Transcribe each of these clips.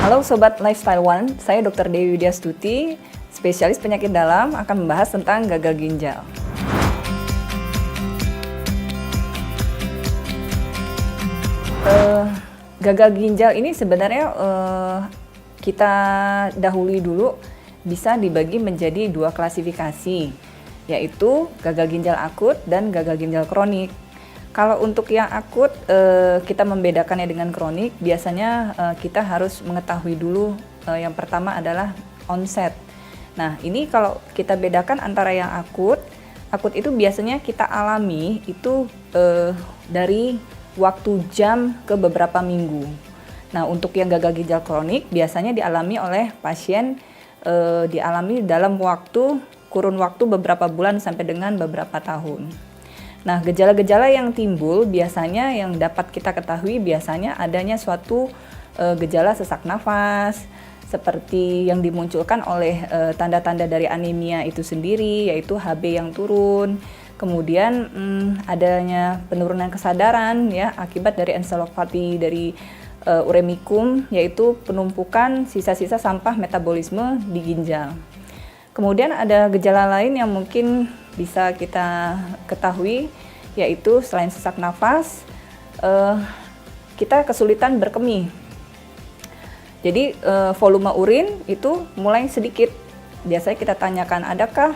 Halo Sobat Lifestyle One, saya Dr. Dewi Widyastuti, spesialis penyakit dalam, akan membahas tentang gagal ginjal. Gagal ginjal ini sebenarnya kita dahului dulu bisa dibagi menjadi dua klasifikasi, yaitu gagal ginjal akut dan gagal ginjal kronik. Kalau untuk yang akut, kita membedakannya dengan kronik, biasanya kita harus mengetahui dulu yang pertama adalah onset. Nah, ini kalau kita bedakan antara yang akut itu biasanya kita alami itu dari waktu jam ke beberapa minggu. Nah, untuk yang gagal ginjal kronik biasanya dialami oleh pasien dialami dalam kurun waktu beberapa bulan sampai dengan beberapa tahun. Nah, gejala-gejala yang timbul biasanya yang dapat kita ketahui biasanya adanya suatu gejala sesak nafas, seperti yang dimunculkan oleh tanda-tanda dari anemia itu sendiri, yaitu Hb yang turun. Kemudian adanya penurunan kesadaran ya akibat dari encephalopati dari uremikum, yaitu penumpukan sisa-sisa sampah metabolisme di ginjal. Kemudian ada gejala lain yang mungkin bisa kita ketahui, yaitu selain sesak nafas, kita kesulitan berkemih. Jadi volume urin itu mulai sedikit. Biasanya kita tanyakan, adakah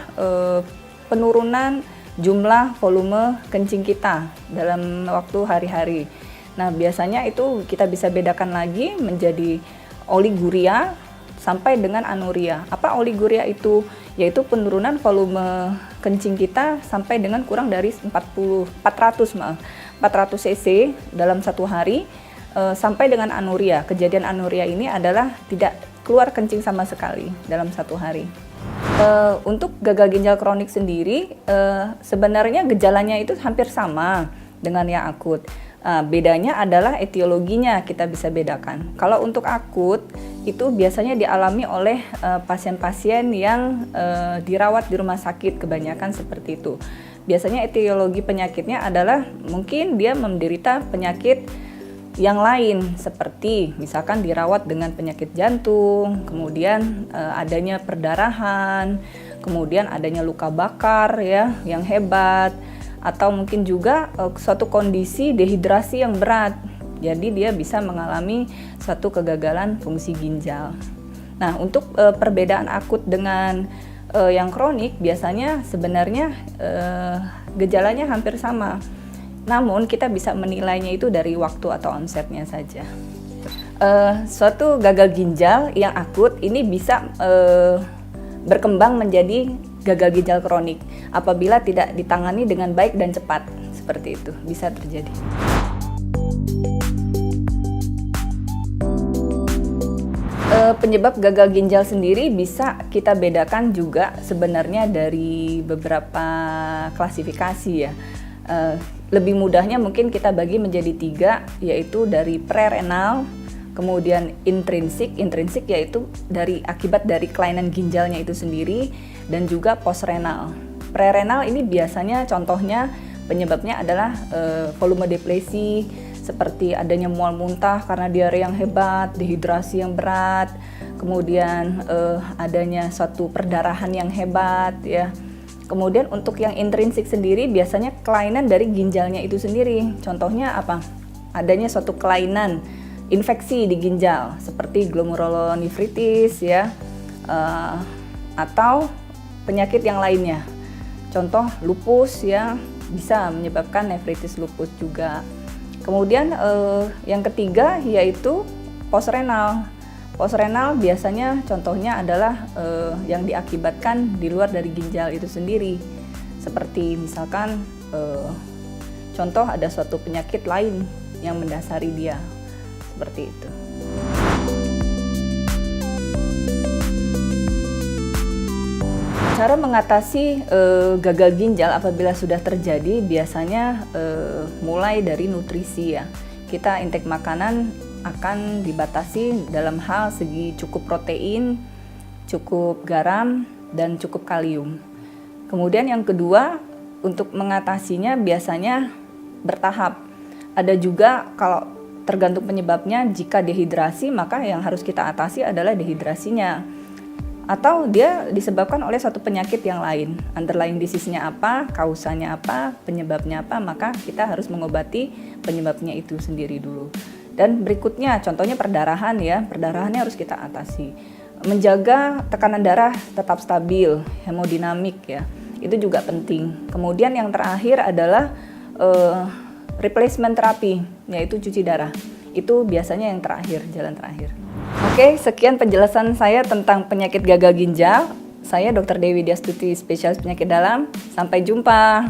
penurunan jumlah volume kencing kita dalam waktu hari-hari. Nah, biasanya itu kita bisa bedakan lagi menjadi oliguria sampai dengan anuria. Apa oliguria itu? Yaitu penurunan volume kencing kita sampai dengan kurang dari 400 cc dalam satu hari, sampai dengan anuria. Kejadian anuria ini adalah tidak keluar kencing sama sekali dalam satu hari. Untuk gagal ginjal kronik sendiri, sebenarnya gejalanya itu hampir sama dengan yang akut. Bedanya adalah etiologinya kita bisa bedakan. Kalau untuk akut itu biasanya dialami oleh pasien-pasien yang dirawat di rumah sakit, kebanyakan seperti itu. Biasanya etiologi penyakitnya adalah mungkin dia menderita penyakit yang lain, seperti misalkan dirawat dengan penyakit jantung, kemudian adanya perdarahan, kemudian adanya luka bakar ya yang hebat, atau mungkin juga suatu kondisi dehidrasi yang berat. Jadi dia bisa mengalami suatu kegagalan fungsi ginjal. Nah, untuk perbedaan akut dengan yang kronik biasanya sebenarnya gejalanya hampir sama. Namun kita bisa menilainya itu dari waktu atau onsetnya saja. Suatu gagal ginjal yang akut ini bisa berkembang menjadi gagal ginjal kronik apabila tidak ditangani dengan baik dan cepat. Seperti itu bisa terjadi. Penyebab gagal ginjal sendiri bisa kita bedakan juga sebenarnya dari beberapa klasifikasi ya. Lebih mudahnya mungkin kita bagi menjadi 3, yaitu dari prerenal, kemudian intrinsik yaitu akibat dari kelainan ginjalnya itu sendiri, dan juga postrenal. Prerenal ini biasanya contohnya penyebabnya adalah volume depresi, seperti adanya mual muntah karena diare yang hebat, dehidrasi yang berat, kemudian adanya suatu perdarahan yang hebat ya. Kemudian untuk yang intrinsik sendiri biasanya kelainan dari ginjalnya itu sendiri. Contohnya apa? Adanya suatu kelainan infeksi di ginjal seperti glomerulonefritis ya, atau penyakit yang lainnya. Contoh lupus ya, bisa menyebabkan nefritis lupus juga. Kemudian yang ketiga yaitu postrenal. Postrenal biasanya contohnya adalah yang diakibatkan di luar dari ginjal itu sendiri. Seperti misalkan contoh ada suatu penyakit lain yang mendasari dia. Seperti itu. Cara mengatasi gagal ginjal apabila sudah terjadi biasanya mulai dari nutrisi ya. Kita intake makanan akan dibatasi dalam hal segi cukup protein, cukup garam, dan cukup kalium. Kemudian yang kedua, untuk mengatasinya biasanya bertahap. Ada juga kalau tergantung penyebabnya. Jika dehidrasi, maka yang harus kita atasi adalah dehidrasinya. Atau dia disebabkan oleh suatu penyakit yang lain. Underlying disease-nya apa, kausanya apa, penyebabnya apa, maka kita harus mengobati penyebabnya itu sendiri dulu. Dan berikutnya, contohnya perdarahan ya, perdarahannya harus kita atasi. Menjaga tekanan darah tetap stabil, hemodinamik ya, itu juga penting. Kemudian yang terakhir adalah replacement terapi, yaitu cuci darah. Itu biasanya yang terakhir, jalan terakhir. Oke, sekian penjelasan saya tentang penyakit gagal ginjal. Saya Dr. Dewi Diastuti, spesialis penyakit dalam. Sampai jumpa.